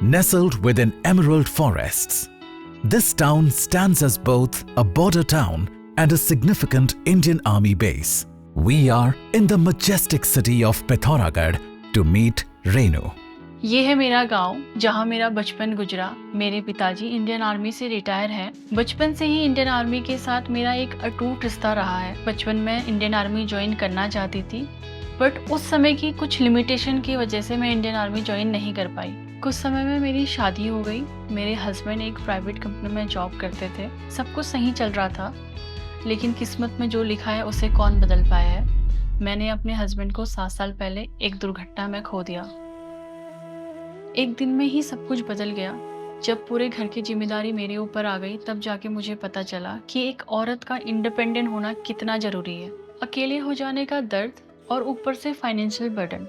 nestled within emerald forests. This town stands as both a border town and a significant Indian Army base. We are in the majestic city of Pithoragarh to meet Renu. ये है मेरा गांव जहां मेरा बचपन गुजरा। मेरे पिताजी इंडियन आर्मी से रिटायर हैं। बचपन से ही इंडियन आर्मी के साथ मेरा एक अटूट रिश्ता रहा है। बचपन में इंडियन आर्मी ज्वाइन करना चाहती थी, बट उस समय की कुछ लिमिटेशन की वजह से मैं इंडियन आर्मी ज्वाइन नहीं कर पाई। कुछ समय में मेरी शादी हो गई। मेरे हस्बैंड एक प्राइवेट कंपनी में जॉब करते थे। सब कुछ सही चल रहा था, लेकिन किस्मत में जो लिखा है उसे कौन बदल पाया है। मैंने अपने हस्बैंड को 7 साल पहले एक दुर्घटना में खो दिया। एक दिन में ही सब कुछ बदल गया। जब पूरे घर की जिम्मेदारी मेरे ऊपर आ गई, तब जाके मुझे पता चला कि एक औरत का इंडिपेंडेंट होना कितना ज़रूरी है। अकेले हो जाने का दर्द और ऊपर से फाइनेंशियल बर्डन,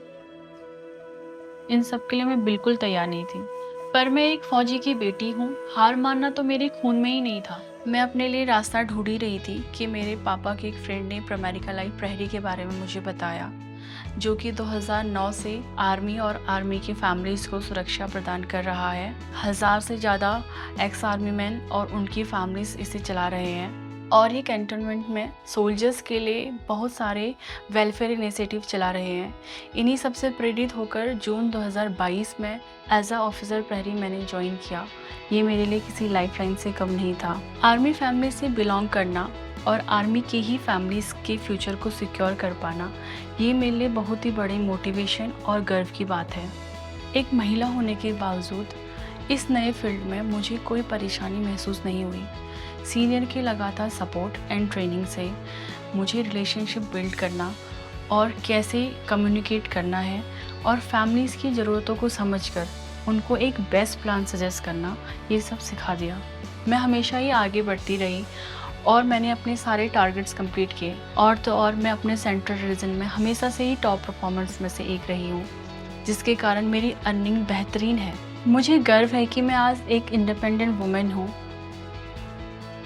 इन सब के लिए मैं बिल्कुल तैयार नहीं थी। पर मैं एक फौजी की बेटी हूँ, हार मानना तो मेरे खून में ही नहीं था। मैं अपने लिए रास्ता ढूंढ ही रही थी कि मेरे पापा के एक फ्रेंड ने प्रोमेरिका लाइफ प्रहरी के बारे में मुझे बताया, जो कि 2009 से आर्मी और आर्मी की फैमिलीज़ को सुरक्षा प्रदान कर रहा है। 1000 से ज़्यादा एक्स आर्मी मैन और उनकी फैमिलीज़ इसे चला रहे हैं। और ये कैंटोनमेंट में सोल्जर्स के लिए बहुत सारे वेलफेयर इनिशिएटिव चला रहे हैं। इन्हीं सबसे प्रेरित होकर जून 2022 में एज अ ऑफिसर प्रहरी मैंने ज्वाइन किया। ये मेरे लिए किसी लाइफलाइन से कम नहीं था। आर्मी फैमिली से बिलोंग करना और आर्मी की ही फैमिलीज़ के फ्यूचर को सिक्योर कर पाना, ये मेरे लिए बहुत ही बड़ी मोटिवेशन और गर्व की बात है। एक महिला होने के बावजूद इस नए फील्ड में मुझे कोई परेशानी महसूस नहीं हुई। सीनियर के लगातार सपोर्ट एंड ट्रेनिंग से मुझे रिलेशनशिप बिल्ड करना और कैसे कम्युनिकेट करना है और फैमिलीज़ की ज़रूरतों को समझकर उनको एक बेस्ट प्लान सजेस्ट करना, ये सब सिखा दिया। मैं हमेशा ही आगे बढ़ती रही और मैंने अपने सारे टारगेट्स कंप्लीट किए। और तो और मैं अपने सेंट्रल रीजन में हमेशा से ही टॉप परफॉर्मर्स में से एक रही हूँ, जिसके कारण मेरी अर्निंग बेहतरीन है। मुझे गर्व है कि मैं आज एक इंडिपेंडेंट वुमेन हूँ।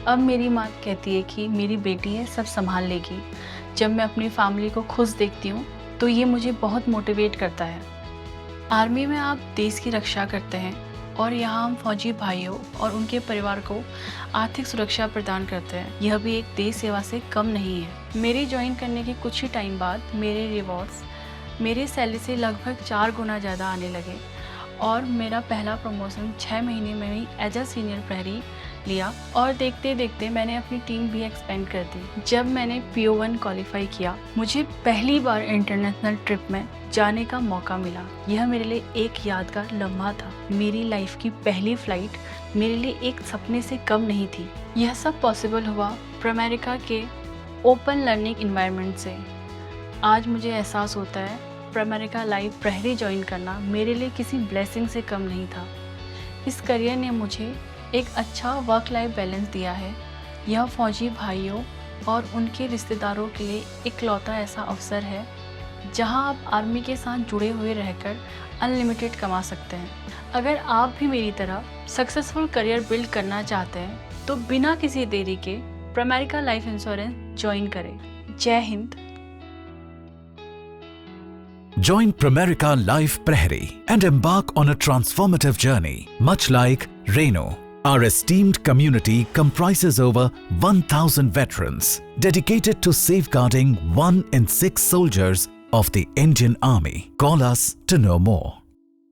अब मेरी माँ कहती है कि मेरी बेटी है, सब संभाल लेगी। जब मैं अपनी फैमिली को खुश देखती हूँ तो ये मुझे बहुत मोटिवेट करता है। आर्मी में आप देश की रक्षा करते हैं और यहाँ हम फौजी भाइयों और उनके परिवार को आर्थिक सुरक्षा प्रदान करते हैं। यह भी एक देश सेवा से कम नहीं है। मेरे ज्वाइन करने के कुछ ही टाइम बाद मेरे रिवॉर्ड्स मेरे सैलरी से लगभग 4 गुना ज़्यादा आने लगे और मेरा पहला प्रमोशन 6 महीने में ही एज अ सीनियर प्रहरी लिया। और देखते देखते मैंने अपनी टीम भी एक्सपेंड कर दी। जब मैंने PO1 क्वालिफाई किया, मुझे पहली बार इंटरनेशनल ट्रिप में जाने का मौका मिला। यह मेरे लिए एक यादगार लम्हा था। मेरी लाइफ की पहली फ्लाइट मेरे लिए एक सपने से कम नहीं थी। यह सब पॉसिबल हुआ प्रोमेरिका के ओपन लर्निंग इन्वायरमेंट से। आज मुझे एहसास होता है प्रोमेरिका लाइफ प्रहरी ज्वाइन करना मेरे लिए किसी ब्लेसिंग से कम नहीं था। इस करियर ने मुझे एक अच्छा वर्क लाइफ बैलेंस दिया है। यह फौजी भाइयों और उनके रिश्तेदारों के लिए इकलौता ऐसा अवसर है जहां आप आर्मी के साथ जुड़े हुए रहकर अनलिमिटेड कमा सकते हैं। अगर आप भी मेरी तरह सक्सेसफुल करियर बिल्ड करना चाहते हैं तो बिना किसी देरी के प्रोमेरिका लाइफ इंश्योरेंस ज्वाइन करें। जय Hind. Join Promerica Life Prahari and embark on a transformative journey, much like Renu. Our esteemed community comprises over 1,000 veterans dedicated to safeguarding 1 in 6 soldiers of the Indian Army. Call us to know more.